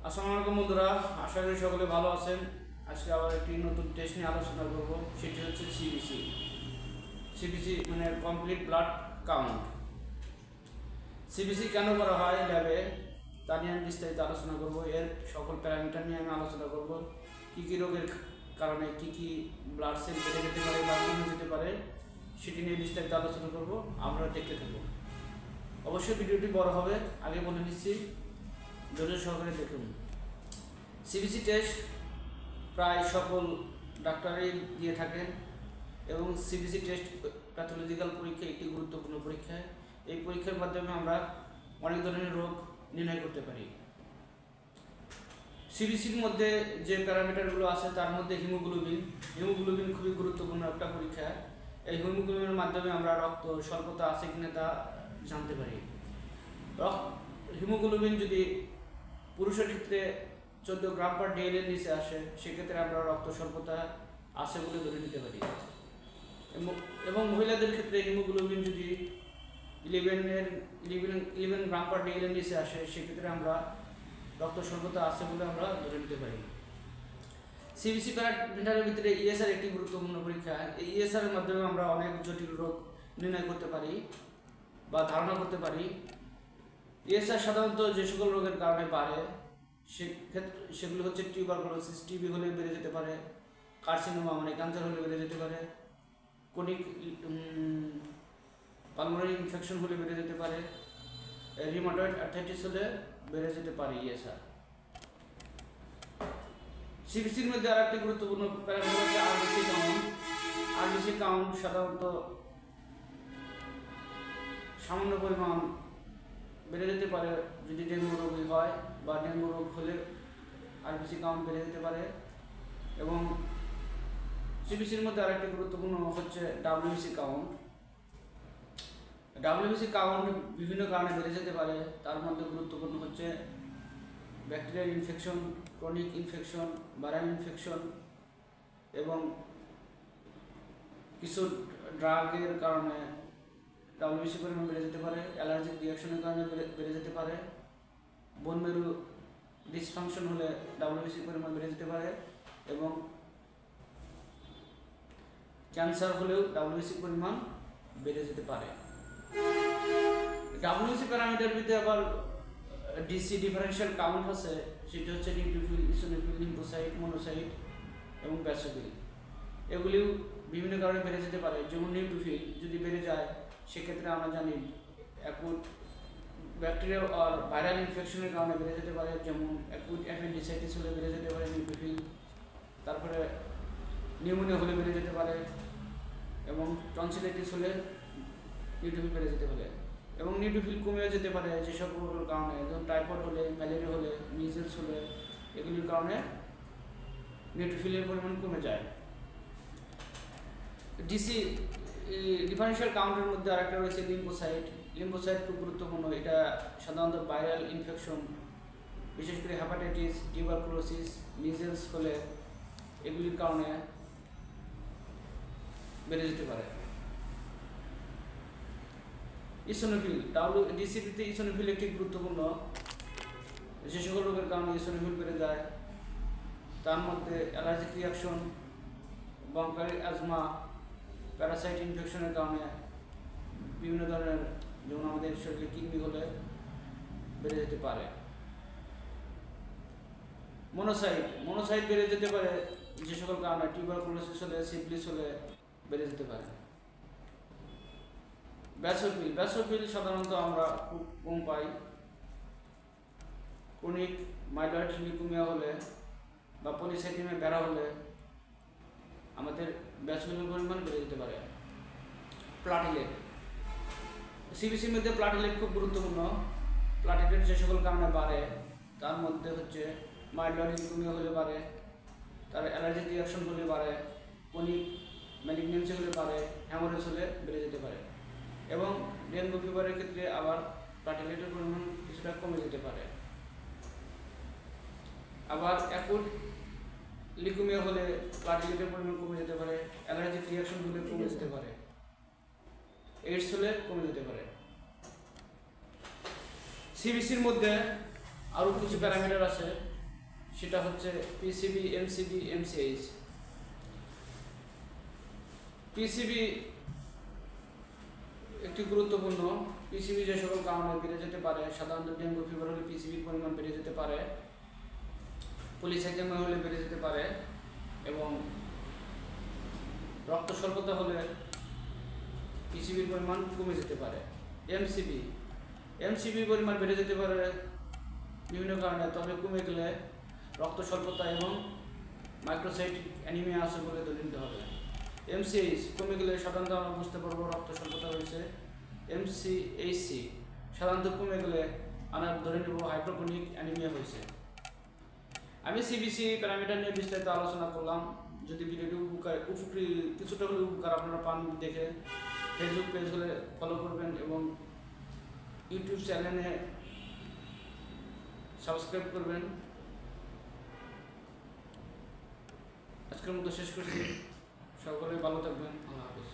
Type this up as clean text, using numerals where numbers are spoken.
আসসালামু আলাইকুম বন্ধুরা, আশা করি সকলে ভালো আছেন। আজকে আবার একটি নতুন টেস্ট নিয়ে আলোচনা করব, সেটি হচ্ছে সিবিসি মানে কমপ্লিট ব্লাড কাউন্ট। সিবিসি কেন করা হয় ল্যাবে তা নিয়ে আমি বিস্তারিত আলোচনা করব। এর সকল প্যারামিটার নিয়ে আমি আলোচনা করব, কী কী রোগের কারণে কী কী ব্লাড সেল বেড়ে যেতে পারে বা কমে যেতে পারে সেটি নিয়ে বিস্তারিত আলোচনা করব। আমরা দেখতে থাকবো। অবশ্যই ভিডিওটি বড় হবে, আগে বলে নিচ্ছি, ধৈর্য সহকারে দেখুন। সিবিসি টেস্ট প্রায় সকল ডাক্তারই দিয়ে থাকেন এবং সিবিসি টেস্ট প্যাথোলজিক্যাল পরীক্ষা একটি গুরুত্বপূর্ণ পরীক্ষা। এই পরীক্ষার মাধ্যমে আমরা অনেক ধরনের রোগ নির্ণয় করতে পারি। সিবিসির মধ্যে যে প্যারামিটারগুলো আছে তার মধ্যে হিমোগ্লোবিন খুবই গুরুত্বপূর্ণ একটা পরীক্ষা। এই হিমোগ্লোবিনের মাধ্যমে আমরা রক্ত স্বল্পতা আছে কিনা তা জানতে পারি। হিমোগ্লোবিন যদি পুরুষের ক্ষেত্রে 14 গ্রাম পার ডে এর নিচে আসে, সেক্ষেত্রে আমরা রক্ত স্বল্পতা আছে বলে ধরে নিতে পারি। এবং মহিলাদের ক্ষেত্রে হিমোগ্লোবিন যদি 11 গ্রাম পার ডে এর নিচে আসে, সেক্ষেত্রে আমরা রক্ত স্বল্পতা আছে বলে আমরা ধরে নিতে পারি। সিবিসি প্যারামিটারের ভিতরে ইএসআর একটি গুরুত্বপূর্ণ পরীক্ষা। এই ইএসআর এর মাধ্যমে আমরা অনেক জটিল রোগ নির্ণয় করতে পারি বা ধারণা করতে পারি। ইএসআর সাধারণত যে সকল রোগের কারণে বাড়ে সেগুলো হচ্ছে টিউবারকুলোসিস, টিবি হলে বেড়ে যেতে পারে, কার্সিনোমা মানে ক্যান্সার হলে বেড়ে যেতে পারে, ক্রনিক পালমোনারি ইনফেকশন হলে বেড়ে যেতে পারে, রিউমাটয়েড আর্থ্রাইটিস হলে বেড়ে যেতে পারে ইএসআর। সিবিসির মধ্যে আরেকটি গুরুত্বপূর্ণ প্যারামিটার হচ্ছে আরবিসি কাউন্ট সাধারণত সামান্য পরিমাণ বেড়ে যেতে পারে যদি ডেঙ্গু রোগী হয়, বা ডেঙ্গু রোগ হলে আরবিসি কাউন্ট বেড়ে যেতে পারে। এবং সিবিসির মধ্যে আরেকটি গুরুত্বপূর্ণ হচ্ছে ডাব্লিউবিসি কাউন্ট। ডাব্লিউবিসি কাউন্ট বিভিন্ন কারণে বেড়ে যেতে পারে। তার মধ্যে গুরুত্বপূর্ণ হচ্ছে bacterial infection, chronic infection, viral infection এবং কিছু ড্রাগের কারণে ডাব্লিউবিসি পরিমাণ বেড়ে যেতে পারে, অ্যালার্জিক রিয়াকশনের কারণে বেড়ে যেতে পারে, বোন মেরু ডিসফাংশন হলে ডাব্লিউবিসি পরিমাণ বেড়ে যেতে পারে, এবং ক্যান্সার হলেও ডাব্লিউবিসি পরিমাণ বেড়ে যেতে পারে। ডাব্লিউবিসি প্যারামিটার ভিতরে আবার ডিসি ডিফারেনশিয়াল কাউন্ট আছে, সেটা হচ্ছে নিউট্রোফিল, ইসোনোফিল, লিম্ফোসাইট, মনোসাইট এবং ব্যাসোফিল। এগুলিও বিভিন্ন কারণে বেড়ে যেতে পারে। যেমন নিউট্রোফিল যদি বেড়ে যায়, সেক্ষেত্রে আমরা জানি অ্যাকুট ব্যাকটেরিয়াল আর ভাইরাল ইনফেকশনের কারণে বেড়ে যেতে পারে। যেমন অ্যাকুট অ্যাপেন্ডিসাইটিস হলে বেড়ে যেতে পারে নিউট্রোফিল, তারপরে নিউমোনিয়া হলে বেড়ে যেতে পারে, এবং টনসিলাইটিস হলে নিউট্রোফিল বেড়ে যেতে পারে। এবং নিউট্রোফিল কমে যেতে পারে যে সকলগুলোর কারণে, যেমন টাইফয়েড হলে, ম্যালেরিয়া হলে, মিজেলস হলে, এগুলির কারণে নিউট্রোফিলের পরিমাণ কমে যায়। ডিসি ডিফারেনশিয়াল কাউন্টের মধ্যে আরেকটা রয়েছে লিম্ফোসাইট খুব গুরুত্বপূর্ণ। এটা সাধারণত ভাইরাল ইনফেকশন, বিশেষ করে হেপাটাইটিস, টিউবারকুলোসিস, মিজেলস হলে এগুলির কারণে বেড়ে যেতে পারে। ইসোনোফিল, ডিসিপিতে ইসোনোফিল একটি গুরুত্বপূর্ণ। যে সকল রোগের কারণে ইসোনোফিল বেড়ে যায় তার মধ্যে allergic reaction, bronchitis, asthma, parasite ইনফেকশনের কারণে বিভিন্ন ধরনের, যেমন আমাদের শরীরে কিডনি হলে বেড়ে যেতে পারে। মনোসাইট বেড়ে যেতে পারে যে সকল কারণে টিউবারকুলোসিস হলে, সিফিলিস হলে বেড়ে যেতে পারে। ব্যাসোফিল সাধারণত আমরা খুব কম পাই। ক্রনিক মাইলয়েড লিউকেমিয়া হলে বা পলিসাইথেমিয়া বেড়া হলে আমাদের ব্যাসোফিলের পরিমাণ বেড়ে যেতে পারে। প্লাটিলেট, সিবিসির মধ্যে প্লাটিলেট খুব গুরুত্বপূর্ণ। প্লাটিলেট যে সকল কারণে বাড়ে তার মধ্যে হচ্ছে মাইলয়েড লিউকেমিয়া হলে বাড়ে, তার অ্যালার্জিক রিয়াকশন হলে বাড়ে, ক্রনিক ম্যালিগন্যান্সি হলে বাড়ে, হ্যামোরেজ হলে বেড়ে যেতে পারে। এবং ডেঙ্গু ফিভারের ক্ষেত্রে আবার প্লাটিলেটের পরিমাণ কিছুটা কমে যেতে পারে। আবার অ্যাকুট লিউকেমিয়া হলে প্লাটিলেটের পরিমাণ কমে যেতে পারে, অ্যালার্জিক রিয়াকশন হলে কমে যেতে পারে। এইডস হলে কমে যেতে পারে। সিবিসির মধ্যে আরও কিছু প্যারামিটার আছে, সেটা হচ্ছে পিসিবি, এমসিবি, এমসিএইচ। পিসিবি একটি গুরুত্বপূর্ণ। পিসিবি যে সকল কারণে বেড়ে যেতে পারে, সাধারণত ডেঙ্গু ফিভার হলে পিসিবির পরিমাণ বেড়ে যেতে পারে, পলিসাইকেমিয়া হলে বেড়ে যেতে পারে, এবং রক্ত স্বল্পতা হলে পিসিবির পরিমাণ কমে যেতে পারে। এমসিবির পরিমাণ বেড়ে যেতে পারে বিভিন্ন কারণে, তবে কমে গেলে রক্ত স্বল্পতা এবং মাইক্রোসাইটিক অ্যানিমিয়া আছে বলে ধরে নিতে হবে। এমসিএইচ কমে গেলে সাধারণত আমরা বুঝতে পারবো রক্ত স্বল্পতা হয়েছে। এমসিএইচসি সাধারণত কমে গেলে আমরা ধরে নেব হাইপোক্রনিক অ্যানিমিয়া হয়েছে। আমি সিবিসি প্যারামিটার নিয়ে বিস্তারিত আলোচনা করলাম। যদি ভিডিওটি কিছুটা হলে উপকার আপনারা পান দেখে ফেসবুক পেজ হলে ফলো করবেন এবং ইউটিউব চ্যানেলে সাবস্ক্রাইব করবেন। আজকের মতো শেষ করছি। সকলে ভালো থাকবেন। আল্লাহ হাফেজ।